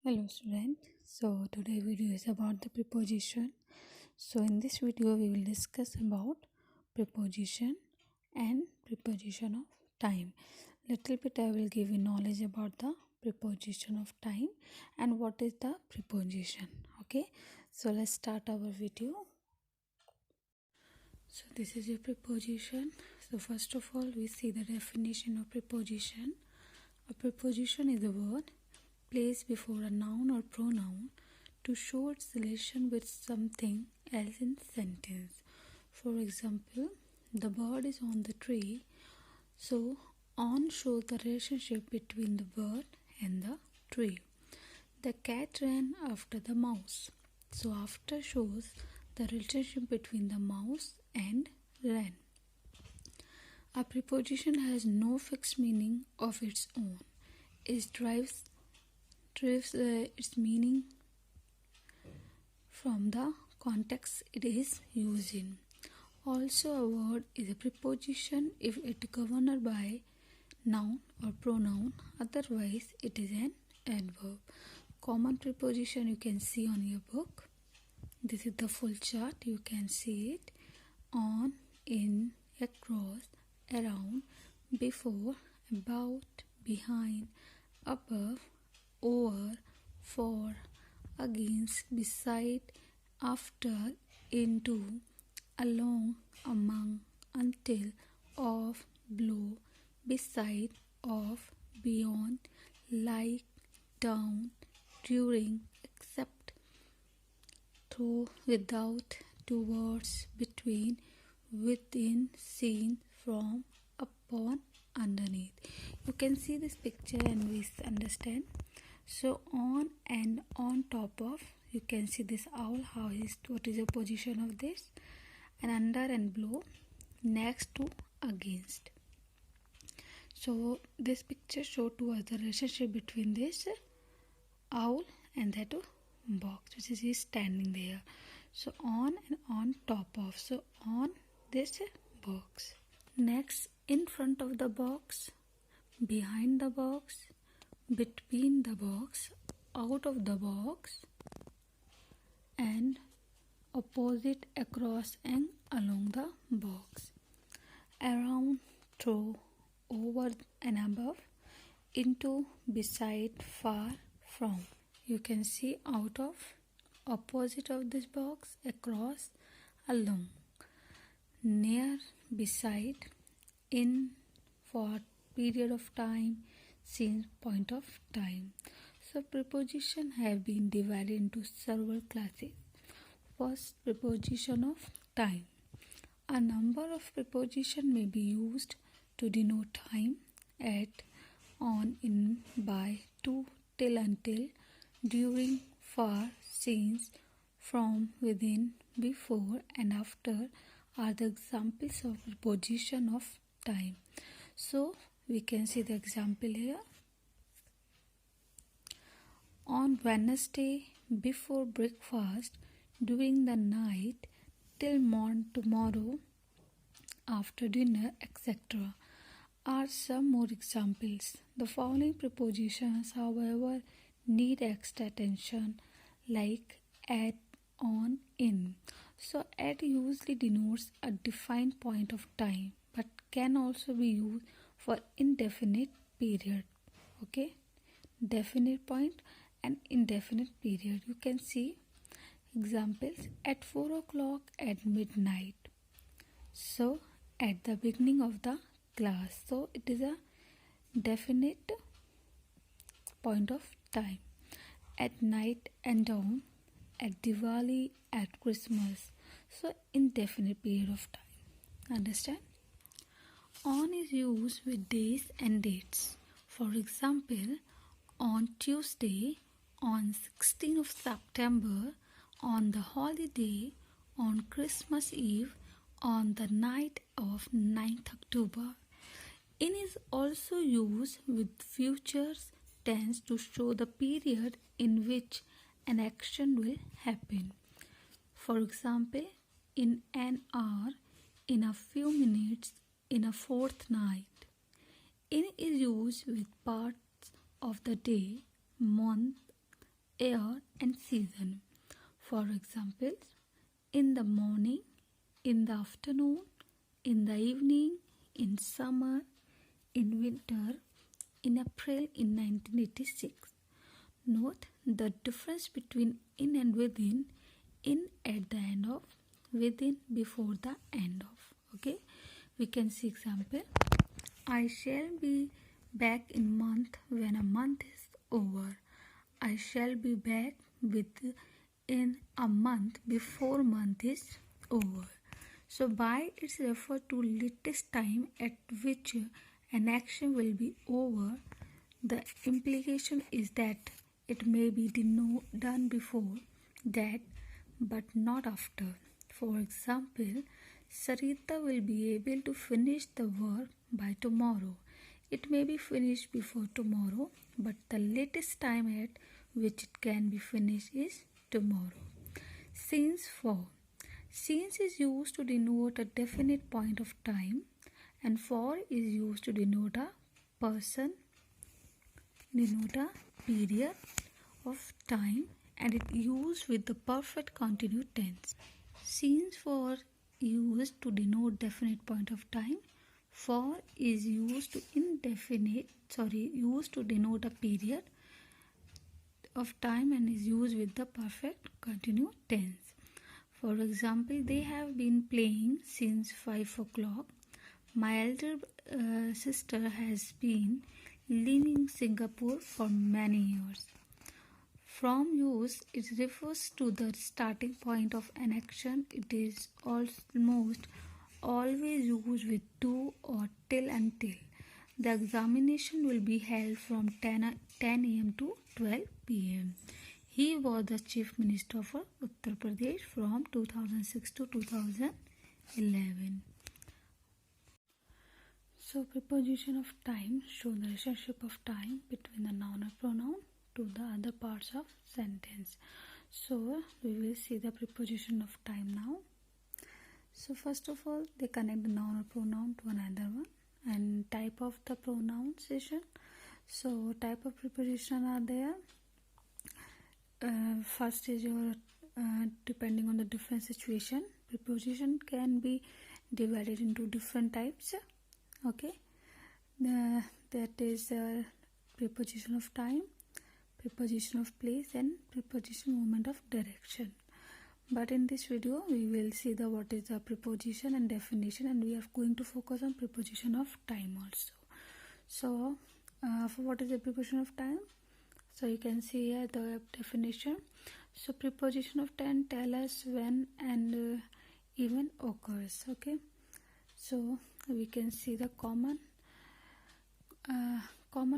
Hello student. So today video is about the preposition. So in this video we will discuss about preposition and preposition of time. Little bit I will give you knowledge about the preposition of time and what is the preposition. Okay. So let's start our video. So this is your preposition. So first of all we see the definition of preposition. A preposition is a word placed before a noun or pronoun to show its relation with something else in sentence. For example, the bird is on the tree. So on shows the relationship between the bird and the tree. The cat ran after the mouse. So after shows the relationship between the mouse and ran. A preposition has no fixed meaning of its own. It derives its meaning from the context it is used in. Also, a word is a preposition if it is governed by noun or pronoun, otherwise it is an adverb. Common preposition you can see on your book. This is the full chart, you can see it. On, in, across, around, before, about, behind, above, over, for, against, beside, after, into, along, among, until, of, below, beside, of, beyond, like, down, during, except, through, without, towards, between, within, seen, from, upon, underneath. You can see this picture and we understand. So on and on top of, you can see this owl, what is the position of this, and under and below, next to, against. So this picture shows to us the relationship between this owl and that box which is standing there. So on and on top of, so on this box. Next, in front of the box, behind the box, between the box, out of the box, and opposite, across and along the box, around, through, over and above, into, beside, far, from. You can see out of, opposite of this box, across, along, near, beside, in, for period of time, since point of time. So prepositions have been divided into several classes. First, preposition of time. A number of prepositions may be used to denote time: at, on, in, by, to, till, until, during, for, since, from, within, before and after are the examples of preposition of time. So we can see the example here. On Wednesday, before breakfast, during the night, till tomorrow, after dinner, etc. are some more examples. The following prepositions, however, need extra attention, like at, on, in. So at usually denotes a defined point of time but can also be used for indefinite period. Okay, definite point and indefinite period. You can see examples: at 4 o'clock, at midnight. So at the beginning of the class. So it is a definite point of time. At night and dawn, at Diwali, at Christmas. So indefinite period of time. Understand? On is used with days and dates. For example, on Tuesday, on 16th of September, on the holiday, on Christmas Eve, on the night of 9th October. In is also used with future tense to show the period in which an action will happen. For example, in an hour, in a few minutes, in a fortnight. In is used with parts of the day, month, year and season. For example, in the morning, in the afternoon, in the evening, in summer, in winter, in April in 1986. Note the difference between in and within. In at the end of, within before the end of. Okay, we can see example. I shall be back in month when a month is over. I shall be back within a month before month is over. So by it's referred to latest time at which an action will be over. The implication is that it may be done before that but not after. For example, Sarita will be able to finish the work by tomorrow. It may be finished before tomorrow, but the latest time at which it can be finished is tomorrow. Since for. Since is used to denote a definite point of time, and for is used to denote a person, denote a period of time, and it used with the perfect continuous tense. Since for used to denote definite point of time, for is used to used to denote a period of time and is used with the perfect continuous tense. For example, they have been playing since 5 o'clock. My elder sister has been living in Singapore for many years. From use, it refers to the starting point of an action. It is almost always used with to or till until. The examination will be held from 10 a.m. to 12 p.m. He was the Chief Minister of Uttar Pradesh from 2006 to 2011. So, preposition of time show the relationship of time between the noun or pronoun to the other parts of sentence. So, we will see the preposition of time now. So, first of all, they connect the noun or pronoun to another one, and type of the pronunciation. So, type of preposition are there. First is your depending on the different situation, preposition can be divided into different types. Okay, that is preposition of time, preposition of place, and preposition movement of direction. But in this video we will see the what is the preposition and definition, and we are going to focus on preposition of time also. So for what is the preposition of time? So you can see here the definition. So preposition of time tell us when and event occurs. Okay, so we can see the common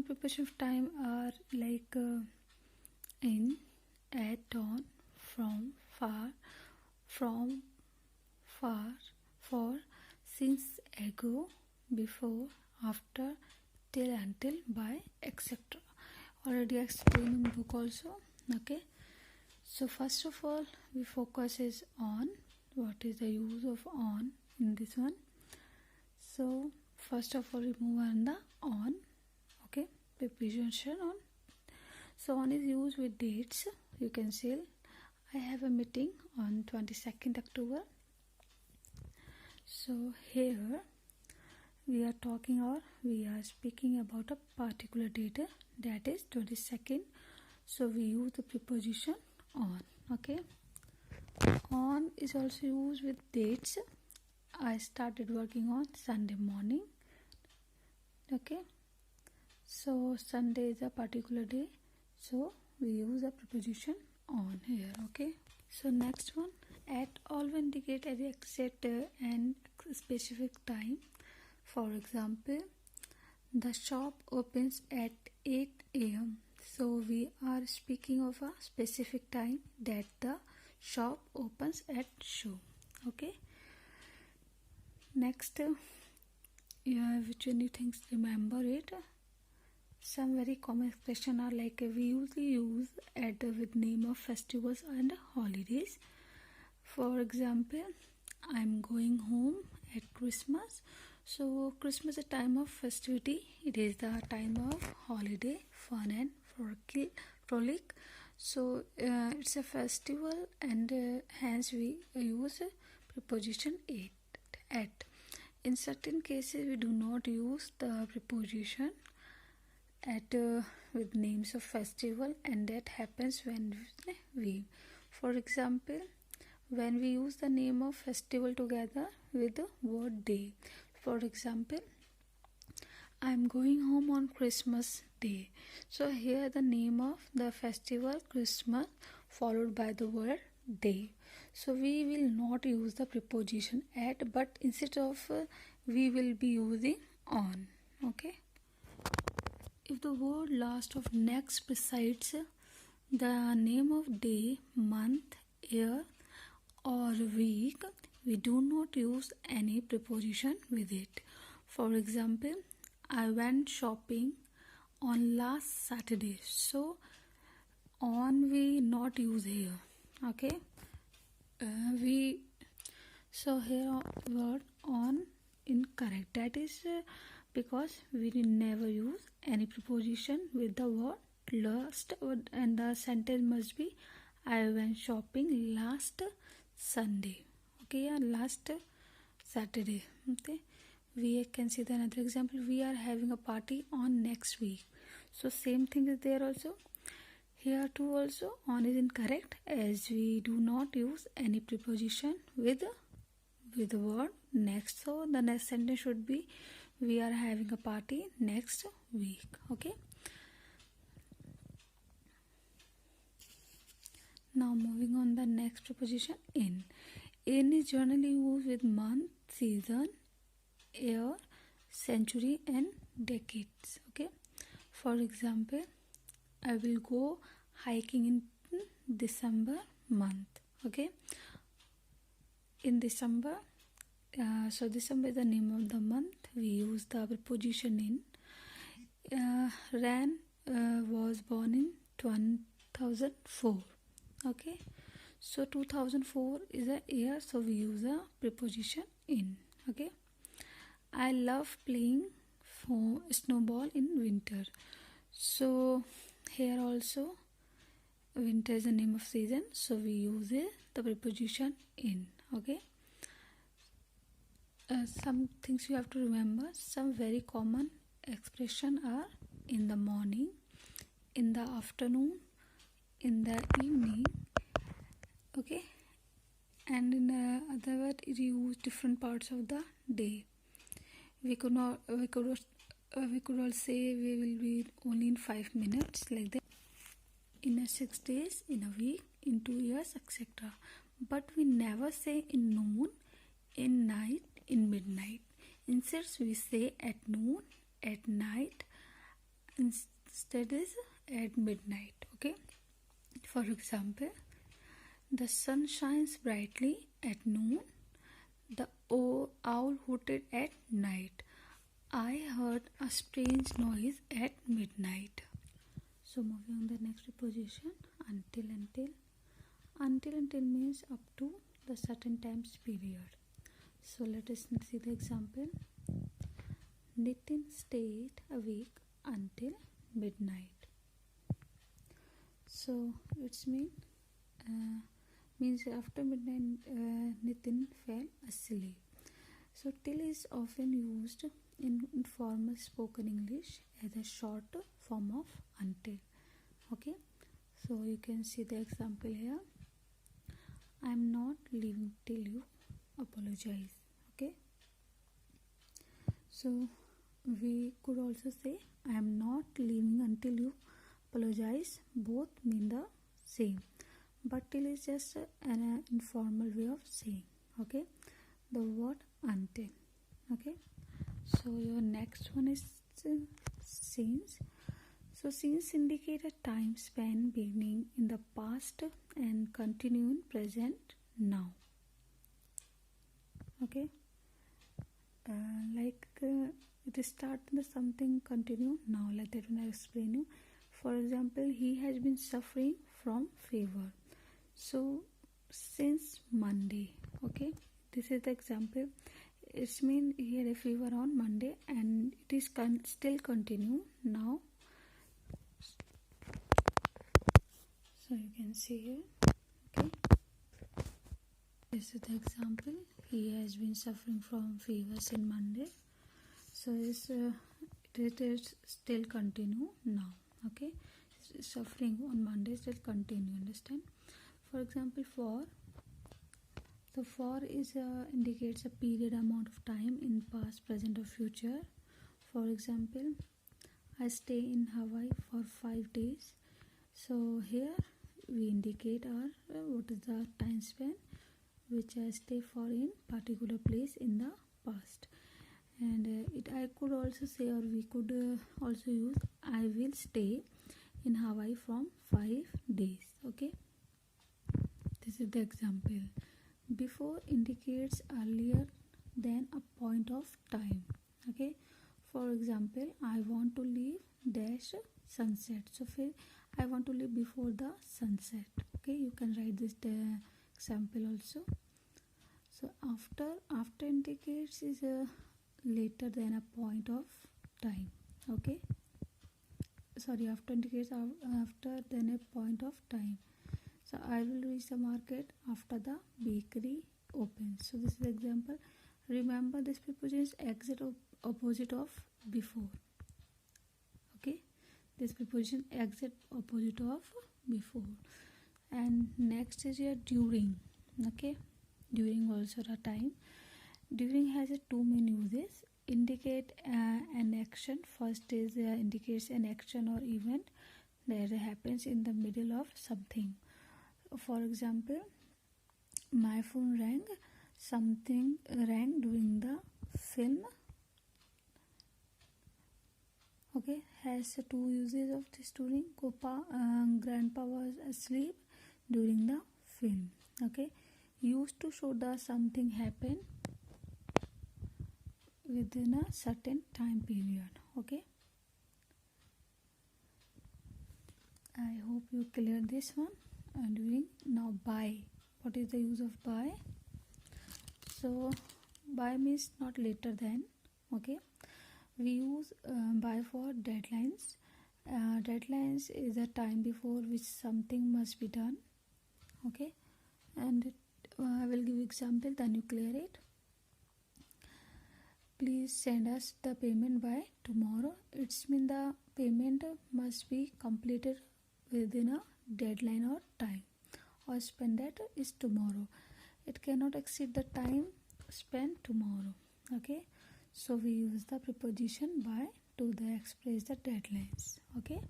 preposition of time are like in, at, on, from, far, for, since, ago, before, after, till, until, by, etc. Already explained in book also. Okay, so first of all we focus is on. What is the use of on in this one? So first of all we move on the on. Okay, preposition on. So on is used with dates. You can say I have a meeting on 22nd October. So here we are talking or we are speaking about a particular date, that is 22nd. So we use the preposition on. Okay, on is also used with dates. I started working on Sunday morning. Okay, so Sunday is a particular day, so we use a preposition on here. Okay, so next one, at all indicate an exact and specific time. For example, the shop opens at 8 a.m. So we are speaking of a specific time that the shop opens at show. Okay, next which any things remember it. Some very common expression are like we usually use at with name of festivals and holidays. For example, I'm going home at Christmas. So Christmas is a time of festivity. It is the time of holiday, fun and frolic. So it's a festival, and hence we use preposition at. In certain cases, we do not use the preposition at with names of festival, and that happens when we, for example, when we use the name of festival together with the word day. For example, I'm going home on Christmas Day. So here the name of the festival Christmas followed by the word day. So we will not use the preposition at, but instead of we will be using on. Okay. If the word last of next precedes the name of day, month, year or week, we do not use any preposition with it. For example, I went shopping on last Saturday. So on we not use here. Okay. We so here word on incorrect. That is because we never use any preposition with the word last, and the sentence must be I went shopping last Sunday. Okay, yeah, last Saturday. Okay. We can see the another example. We are having a party on next week. So same thing is there also. Here too also on is incorrect, as we do not use any preposition with the word next. So the next sentence should be we are having a party next week. Okay. Now moving on the next preposition in. In is generally used with month, season, year, century and decades. Okay. For example, I will go hiking in December month. Okay. In December, so December is the name of the month. We use the preposition in. Ran was born in 2004. Okay. So 2004 is a year, so we use a preposition in. Okay. I love playing for snowball in winter. So here also winter is the name of season, so we use the preposition in. Okay. Some things you have to remember. Some very common expression are in the morning, in the afternoon, in the evening. Okay. And in other words, it use different parts of the day. We could all say we will be only in 5 minutes, like that. In 6 days, in a week, in 2 years, etc. But we never say in noon, in night, in midnight. Instead we say at noon, at night, instead is at midnight. Okay. For example, the sun shines brightly at noon. The owl hooted at night. I heard a strange noise at midnight. So moving on the next preposition, until. Until means up to the certain times period. So let us see the example. Nitin stayed awake until midnight. So it's means after midnight Nitin fell asleep. So till is often used in informal spoken English as a short form of until. Okay. So you can see the example here. I'm not leaving till you apologize. Okay. So we could also say I am not leaving until you apologize. Both mean the same, but till is just an informal way of saying. Okay. The word until. Okay. So your next one is since. So since indicate a time span beginning in the past and continuing present now. Okay. It start with something continue now, like that when I explain you. For example, he has been suffering from fever. So since Monday. Okay. This is the example. It's mean he had a fever on Monday and it is still continue now. So you can see here. Okay, this is the example. He has been suffering from fevers in Monday, so it is still continue now. Okay, suffering on Monday still continue. Understand? For example, for is indicates a period, amount of time in past, present or future. For example, I stay in Hawaii for 5 days. So here we indicate our what is the time span which I stay for in particular place in the past. And I could also say, or we could also use, I will stay in Hawaii from 5 days. Okay, this is the example. Before indicates earlier than a point of time. Okay, for example, I want to leave dash sunset. So I want to leave before the sunset. Okay, you can write this example also. So after indicates is later than a point of time. Okay, sorry, after indicates after than a point of time. So I will reach the market after the bakery opens. So this is the example. Remember, this preposition is opposite of before. Okay, this preposition exit opposite of before. And next is your during. Okay, during also the time. During has two main uses. Indicate an action. First is indicates an action or event that happens in the middle of something. For example, my phone rang. Something rang during the film. Okay, has two uses of this during. Grandpa was asleep during the film. Okay, used to show the something happened within a certain time period. Okay, I hope you clear this one. And during. Now by. What is the use of by? So by means not later than. Okay, we use by for deadlines. Deadlines is a time before which something must be done. Okay, and I will give example, then you clear it. Please send us the payment by tomorrow. It's mean the payment must be completed within a deadline or time, or spend that is tomorrow. It cannot exceed the time spent tomorrow. Okay, so we use the preposition by to express the deadlines. Okay,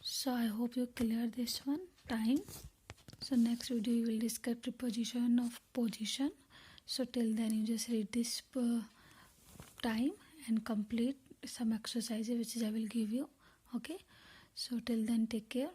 so I hope you clear this one, time. So next video we will discuss preposition of position. So till then you just read this time and complete some exercises which I will give you. Okay, so till then take care.